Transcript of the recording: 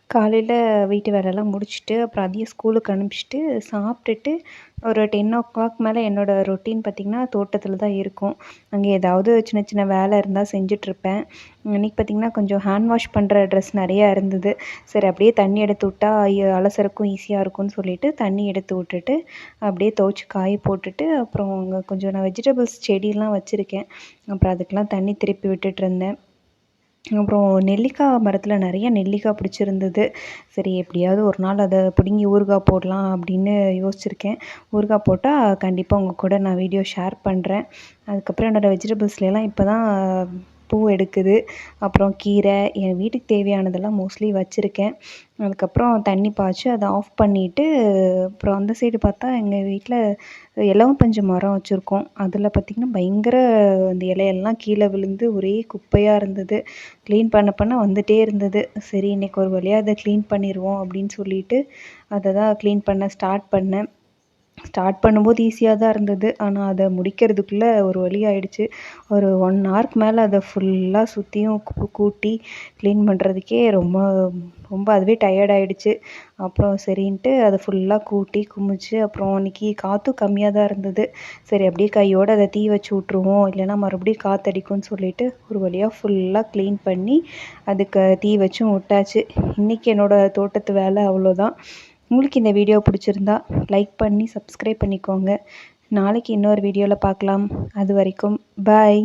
காலையில வீட்டு வேலைலாம் முடிச்சுட்டு, அப்புறம் அதையும் ஸ்கூலுக்கு அனுப்பிச்சுட்டு, சாப்பிட்டுட்டு ஒரு 10:00 மேல என்னோட ரொட்டீன் பார்த்திங்கன்னா, தோட்டத்தில தான் இருக்கும். அங்கே ஏதாவது சின்ன சின்ன வேலை இருந்தா செஞ்சுட்ருப்பேன். இன்னைக்கு பார்த்திங்கன்னா, கொஞ்சம் ஹேண்ட் வாஷ் பண்ணுற ட்ரெஸ் நெறையா இருந்தது. சரி அப்படியே தண்ணி எடுத்து விட்டா அலசறக்கும் ஈஸியாக இருக்கும்னு சொல்லிட்டு, தண்ணி எடுத்து விட்டுட்டு, அப்படியே துவச்சு காய போட்டுட்டு, அப்புறம் அங்கே கொஞ்சம் நான் வெஜிடபிள்ஸ் செடிலாம் வச்சுருக்கேன். அப்புறம் அதுக்கெலாம் தண்ணி திருப்பி விட்டுட்டுருந்தேன். அப்புறம் நெல்லிக்காய் மரத்தில நெறைய நெல்லிக்காய் பிடிச்சிருந்தது. சரி எப்படியாவது ஒரு நாள் அத பிடுங்கி ஊறுகாய் போடலாம் அப்படின்னு யோசிச்சிருக்கேன். ஊறுகாய் போட்டா கண்டிப்பா உங்க கூட நான் வீடியோ ஷேர் பண்றேன். அதுக்கப்புறம் என்னோட வெஜிடபிள்ஸ்லலாம் இப்ப தான் பூ எடுக்குது. அப்புறம் கீரை, என் வீட்டுக்கு தேவையானதெல்லாம் மோஸ்ட்லி வச்சிருக்கேன். அதுக்கப்புறம் தண்ணி பாய்ச்சி அத ஆஃப் பண்ணிட்டு, அப்புறம் அந்த சைடு பார்த்தா எங்க வீட்ல இலவம் பஞ்சு மரம் வச்சிருக்கோம். அதில பார்த்திங்கன்னா, பயங்கர அந்த இலையெல்லாம் கீழ விழுந்து ஒரே குப்பையா இருந்தது. க்ளீன் பண்ண பண்ண வந்துட்டே இருந்தது. சரி இன்னைக்கு ஒரு வழியா அத க்ளீன் பண்ணிருவோம் அப்படின்னு சொல்லிட்டு, அத தான் க்ளீன் பண்ண ஸ்டார்ட் பண்ணேன். ஸ்டார்ட் பண்ணும்போது ஈஸியா தான் இருந்தது. ஆனா அத முடிக்கிறதுக்குள்ள ஒரு வழி ஆயிடுச்சு. ஒரு 1 ஹவருக்கு மேல அத ஃபுல்லா சுத்தியும் கூட்டி க்ளீன் பண்ணுறதுக்கே ரொம்ப ரொம்ப அதுவே டயர்ட் ஆயிடுச்சு. அப்புறம் சரின்ட்டு அத ஃபுல்லா கூட்டி குமிச்சு, அப்புறம் அன்னைக்கு காத்தும் கம்மியா தான் இருந்தது. சரி அப்படியே கையோட அத தீ வச்சு விட்டுருவோம். இல்லைன்னா மறுபடியும் காத்தடிக்கும்னு சொல்லிட்டு, ஒரு வழியா ஃபுல்லா க்ளீன் பண்ணி, அதுக்கு தீ வச்சும் விட்டாச்சு. இன்னைக்கு என்னோட தோட்டத்து வேலை அவ்வளோதான். உங்களுக்கு இந்த வீடியோ பிடிச்சிருந்தா லைக் பண்ணி சப்ஸ்கிரைப் பண்ணிக்கோங்க. நாளைக்கு இன்னொரு வீடியோல பார்க்கலாம். அதுவரைக்கும் பாய்.